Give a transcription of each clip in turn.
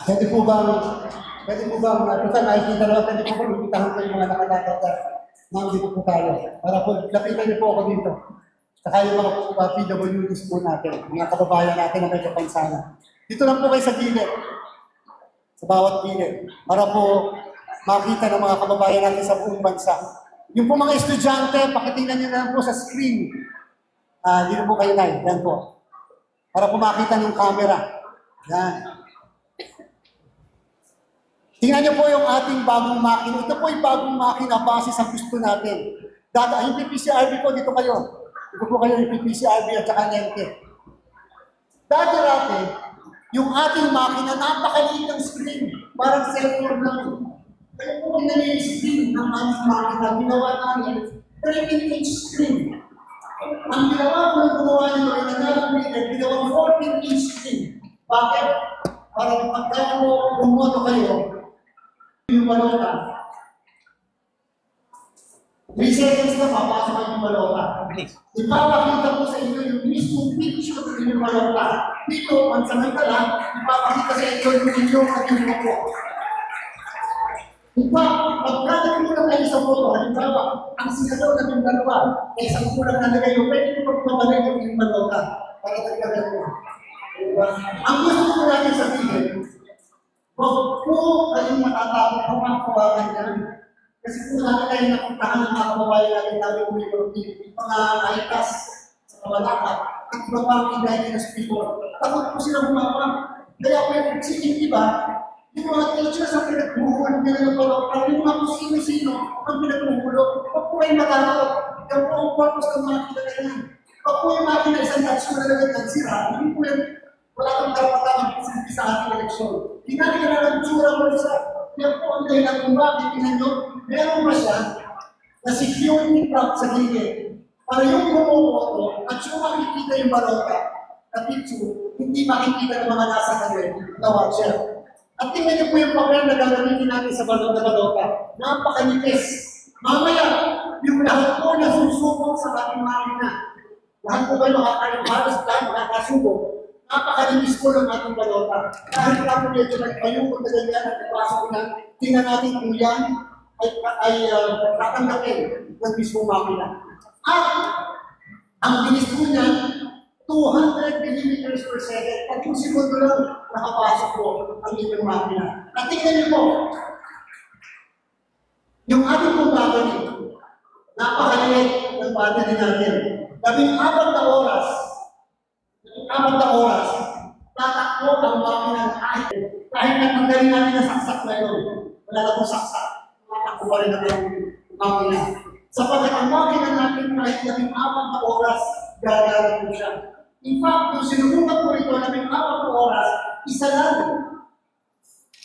Pwede po bang, ito nakikita naman, pwede po bang ipitahan ko yung mga nakatakot na nandito po tayo. Para po, lapitan niyo po ako dito. Saka yung mga PWDs po natin, mga kababayan natin na may kapansana. Dito lang po kayo sa gilid. Sa bawat gilid. Para po makita ng mga kababayan natin sa buong bansa. Yung po mga estudyante, pakitingnan niyo na lang po sa screen. Dito po kayo na, yan po. Para po makita ng camera. Yan. Tingnan niyo po yung ating bagong makina. Ito po yung bagong makina base sa gusto natin. Yung PPCRB po, dito kayo. Ito po kayo yung PPCRB at saka NEMTE. Dati, yung ating makina, napakaliit ng screen. Parang cellphone lang. Kaya po tingnan niyo yung screen ng ating makina. Ginawa namin, 13-inch screen. Ang ginawa nyo ay ginawa 14-inch screen. Bakit? Para pagkaya mo, bumoto kayo, yung balota. 3 seconds na papasok yung balota. Ipapakita ko sa inyo yung mismong picture ng yung balota. Dito, pansamantala, ipapakita sa inyo yung inyong at yung po. Pagkada kulang kayo sa boto, halimbawa, ang sinagaw na yung dalawa, ay isang kulang na nagay yung pwede ko pagbabalay yung balota. Para tagkagal ko. Ang gusto ko natin sabihin, huwag po kayong matatakot kung ang kawakan niya. Kasi kung natin kayo napuntahan ng mga kababayan natin namin mga naitas sa kabalaka at iba pa ang indigenous people. Takot po sila bumaba. Kaya pwede yung iba, yung mga teachers ang pinagbuhuan nila ng balaka, yung mga kung sino-sino ang pinagbuhulo. Huwag po kayong matakot. Yan po ang purpose ng mga kinagayan. Huwag po yung makina isang datsyo na lang nagsira. Hindi po yan. Wala kang dapat sa ating eleksyon. Tingnan ka na ng tsura mo isa. Yan po ang dahilan kung bakit tingnan nyo, meron ba siya na security trap sa gilid. Para yung bumoboto at yung makikita yung balota na picture, hindi makikita ng mga nasa kanil na watcher. At tingnan nyo po yung papel na gagamitin natin sa balota. Napakanipis. Mamaya, yung lahat po na susubok sa ating makina. Lahat po ba halos tayo makakasubok? Napakalinis po ng ating balota. Kahit na po medyo nagpayukot na ganyan at ipasok na, tingnan natin kung yan ay tatanggapin ng mismong makina. At ang bilis po niya, 200 millimeters per second. At kung segundo lang, nakapasok po ang inyong makina. At tingnan niyo po, yung ating pong battery, napakaliit ng battery natin. 14 na oras, tatakbo ang makina kahit na tanggalin natin na saksak na yun. Wala na pong saksak. Tatakbo pa rin natin ang makina. Sapagkat ang makina natin kahit 14 na oras, gagawin po siya. In fact, kung sinubukan po ito 14 na oras, isa lang.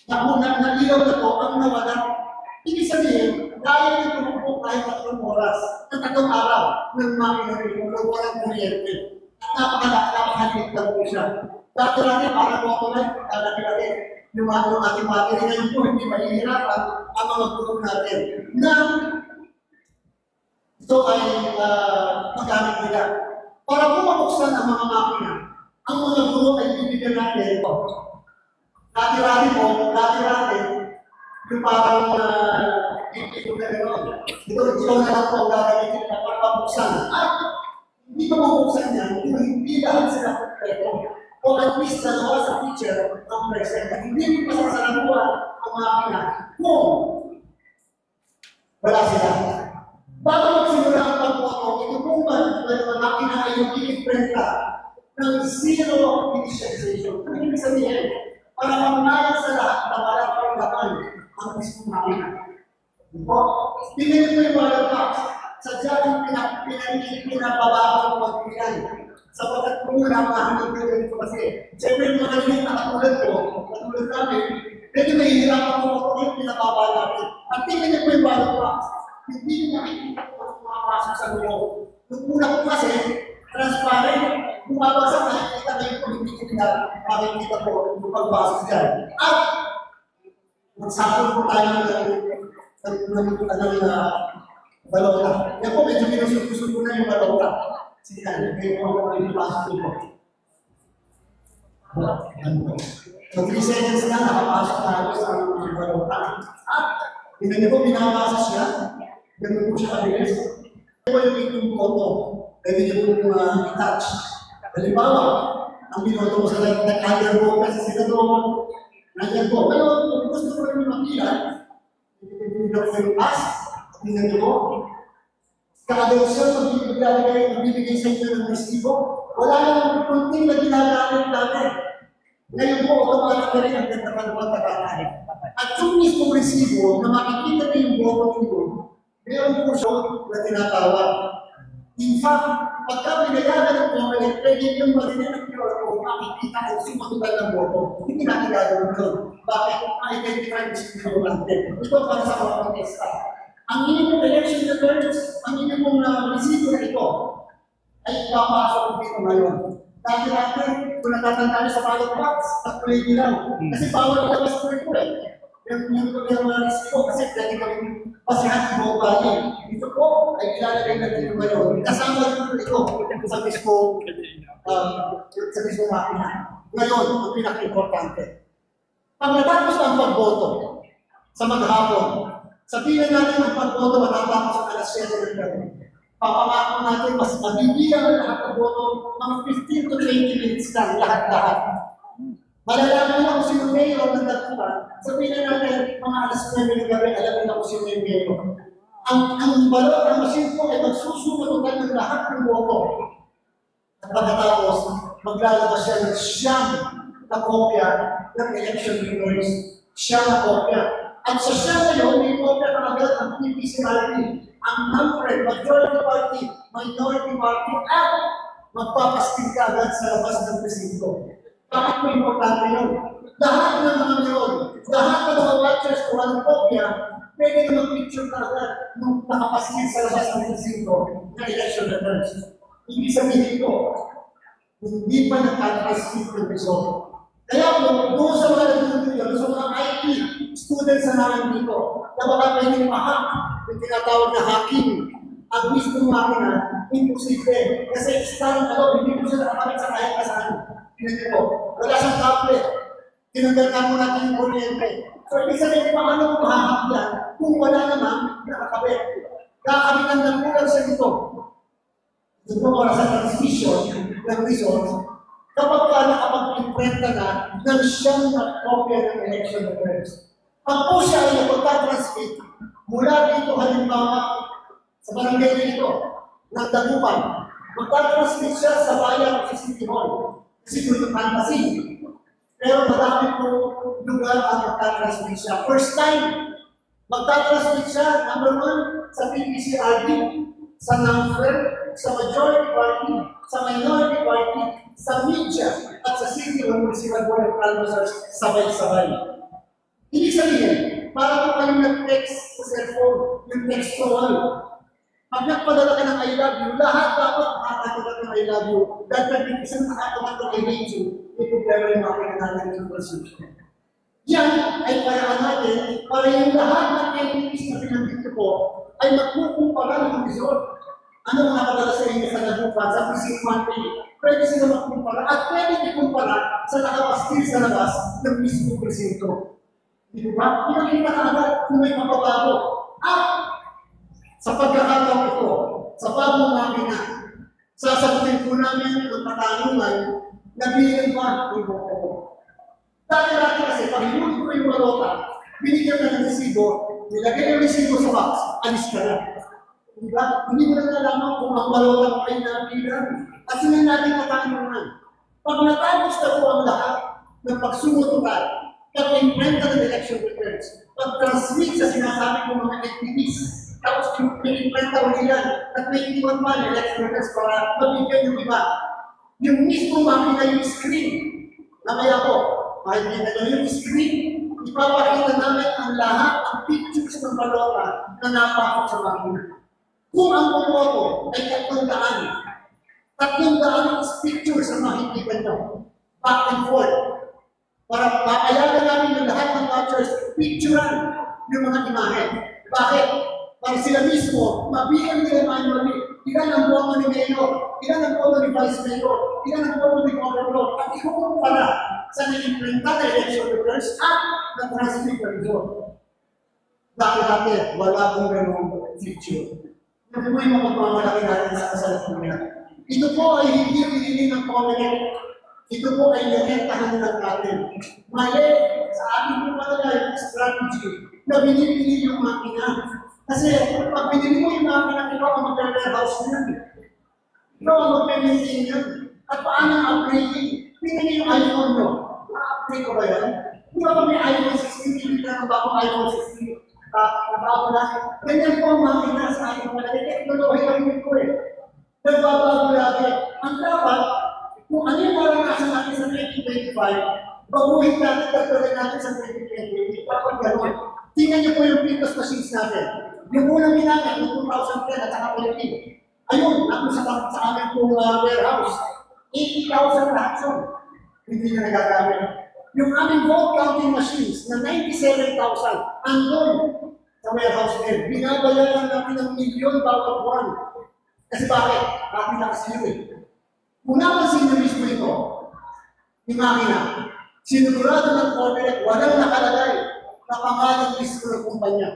Nalilaw na po ang nawala. Ibig sabihin, dahil ito po kahit 3 oras, na 3 araw ng makina rin kung walang kuryente. Napakaliit lang po siya. Dati natin, para po ako lang, natin, yung ating battery ngayon po, hindi mahihirapan ang mga gulong natin. Na ito ay magamit nila. Para po mabuksan ang mga makina, ang mga gulong ay bibigyan natin ito. Dati yung parang ito na lang po ang gagamitin na para mabuksan. At hindi pa mabuksan yan, hindi lahat sila kompleto. O at least nagawa sa teacher ang present. Hindi pa sa sanabuan ang makina kung wala sila. Bago magsimula ang pagboto, ito kung ba ang makina ay yung ikiprenta ng zero initialization. Ang ibig sabihin, para mamaya sa lahat na wala pang laman ang mismong makina. Tingnan niyo po yung mga box. Sadyang pinababago ang pagpilay. Sapagkat kung napahanap ko rin ito kasi, siyempre yung mga liit na katulad ko, katulad namin, medyo mahihirapan mo ako yung pinababa natin. At tingnan niyo po yung ballot box. Hindi nyo nakikita ko kung makapasok sa loob. Yung una ko kasi, transparent, bumabasa nakikita na yung politiko na makikita ko yung pagbasok dyan. At magsapon po tayo ng balota. Yan po, medyo minusog-usog ko na yung balota. Sige, kaya po ako yung pasok ko. Yan po. So 3 seconds na, nakapasok tayo sa mga balota. At, tingnan niyo po, binabasa siya. Ganun po siya kabilis. Ito yung inyong photo. Pwede niyo po yung i-touch. Halimbawa, ang binoto ko sa nag-undergo kasi senador, nandiyan po. Ngayon, kung gusto ko rin makilala, hindi ko yung pass, tingnan niyo po. Kada-usyon, magbibigay sa inyo ng resibo. Wala nang kunting na ginagamit natin. Ngayon po, automatic na rin ang ganda ng pagkakalit. At yung mismong resibo, na makikita niyo yung boto nito, mayroon po siya na tinatawag. In fact, pagka binayagan ng comment, pwede yung marinig ng QR code, makikita ang sumatutan ng boto. Hindi natin gagawin doon. Bakit? Ma-identify yung sinulante. Ito para sa mga protesta. Ang inyong election returns, ang inyong resibo na ito, ay papasok dito ngayon. Dati-dati, kung natatandaan sa ballot box, at kulay dilaw. Kasi bawal ilabas ko rin po eh. Yung mga resibo, kasi pwede kami pasihan ng buong bayan. Ito po, ay ilalagay natin yung ngayon. Kasama rin ito sa mismo makina. Ngayon, ang pinaka-importante. Pag natapos ang pagboto sa maghapon, sabihin natin ang pagboto matatapos ang alas 7 ng gabi. Papangako natin, mas mabibigyan ang lahat ng boto, mga 15 to 20 minutes lang, lahat-lahat. Malalaman na kung sino mayor ng datuan, sabihin natin, mga alas 9 ng gabi, alam na kung sino yung mayor. Ang balot ng machine po ay magsusunutan ng lahat ng boto. At pagkatapos, maglalabas siya ng siyang na kopya ng election records. Siyang na kopya. At sa siya ngayon, may kopya na agad ang PPCRP, ang numbered majority party, minority party, at magpapaskin ka agad sa labas ng presinto. Bakit mo importante yun? Lahat ng mga meron, lahat ng mga watchers kung anong kopya, pwede na mag-picture ka agad nung nakapaskin sa labas ng presinto na election records. Ibig sabihin ko, hindi pa nagtatransmit ng result. Kaya po, doon sa mga nagtutulong, sa mga IT students na namin dito, na baka pwedeng ma-hack, yung tinatawag na hacking, ang mismong makina, imposible. Kasi external hindi po siya nakakabit sa kahit kasaan. Pinagin po, wala siyang tablet. Tinanggal mo natin yung kuryente. So, ibig sabihin, paano mo ma-hack yan kung wala naman nakakabit? Kakabitan ng kulang sa dito. Ito para sa transmission ng results, kapag ka nakapag-imprenta na ng siyang kopya ng election records. Pag po siya ay napagtatransmit mula dito halimbawa sa barangay dito ng Dagupan, magtatransmit siya sa bayan sa City Hall. Kasi po yung fantasy. Pero marami po lugar ang magtatransmit siya. First time, magtatransmit siya, number 1, sa PPCRD, sa number, sa majority party, sa minority party, sa media, at sa City Hall Municipal Board of Canvassers, sabay-sabay. Ibig sabihin, para po kayo nag-text sa cellphone, yung textual. Pag nagpadala ka ng I love you, lahat dapat makakatagat ng I love you. Dahil pag isang nakatagat ng I hate you, may problema yung makina natin ng consumption. Yan ay paraan natin para yung lahat ng entities na pinandito po ay magkukumpara ng result. Ano ang nakadala sa inyo sa Dagupan, sa precinct 1 pwede sila magkumpara at pwede ikumpara sa nakapastil sa labas ng mismo presinto. Di ba? Pinakita ka agad kung may mapabago. At sa pagkakataon ito, sa bagong makina, sasagutin po namin ang katanungan na bilang ba ang boto ko. Dati-dati kasi, pag hinuli ko yung balota, binigyan ka ng resibo, nilagay yung resibo sa box, alis ka na. Diba? Hindi mo na nalaman kung ang balota mo ay nabilang. At yun natin katanungan. Pag natapos na po ang lahat ng pagsumutukan, pag-imprenta ng election records, pag-transmit sa sinasabi ng mga activities, tapos i-imprenta ulit yan, at may iniwan pa ng election records para mabigyan yung iba. Yung mismo makina yung screen, namaya po, makikita nyo yung screen, ipapakita namin ang lahat, ang pictures ng balota na napakot sa makina. Kung ang bumoto ay 300 pictures ang makikita nyo, back and forth, para papayagan namin ng lahat ng watchers, picturean yung mga imahe. Bakit? Para sila mismo, mabigyan nila manually ilan ang boto ni Mayor, ilan ang boto ni Vice Mayor, ilan ang boto ni Governor, at ikukumpara sa naiimplementa na election returns at na transcript result. Dati-dati, wala akong ganung feature. Ito po yung mapagmamalaki natin sa kasalukuyan. Ito po ay hindi pinili ng Comelec. Ito po ay nirentahan lang natin. Mali sa ating po talaga strategy na binibili yung makina. Kasi pag binili mo yung makina, ikaw ang mag-warehouse yan. Ikaw ang mag-maintain yan. At paano ang upgrading? Pinili yung iPhone mo. Ma-upgrade ko ba yan? Hindi ba may iPhone 16? Hindi ka ng bagong iPhone 16? Nabago na. Ganyan po ang makina sa ating mga teknolohi ang ko eh. Nagbabago lagi. Ang dapat, kung ano yung maranasan natin sa 2025, baguhin natin, tagpagin natin sa 2020. Dapat gano'n. Tingnan niyo po yung previous machines natin. Yung unang ginamit, yung 2010 at saka 20. Ayun, ako sa amin pong warehouse. 80,000 lahat yun. Hindi na nagagamit. Yung aming vote counting machines na 97,000, andun sa warehouse din. Binabayaran natin ng milyon bawat buwan. Kasi bakit? Bakit nakasiyo eh. Kung napansin na mismo ito, yung makina, sinigurado ng Comelec, walang nakalagay na pangalan mismo ng kumpanya.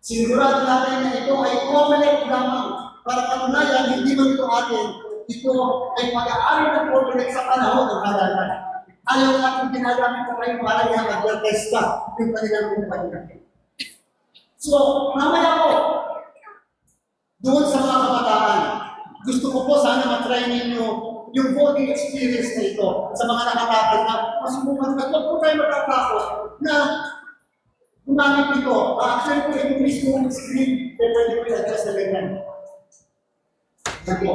Sinigurado natin na ito ay Comelec lamang. Para katunayan, hindi man ito atin, ito ay pag-aari ng Comelec sa panahon ng halalan. Ayaw natin ginagamit ko kayo para niya mag-testa yung kanilang kumpanya. So, mamaya po, doon sa mga kabataan, gusto ko po sana matry ninyo yung voting experience na ito sa mga nakatakot na masubukan na huwag po tayo matatakot na gumamit ito. Actually po, yung mismo screen, pwede ko i-address na ganyan. Yan po.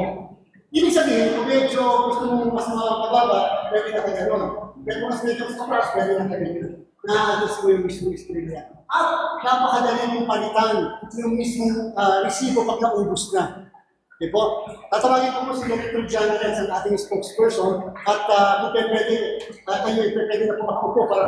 Ibig sabihin, kung medyo gusto mo mas mababa, pwede na kayo gano'n. Pero kung mas medyo mas mataas, pwede na kayo gano'n. Na-address ko yung mismo screen niya. At napakadali mong palitan yung mismong resibo pag naubos na. Okay po? Tatawagin ko po si Dr. Janet ang ating spokesperson at kung pwede, kayo pwede na po makupo para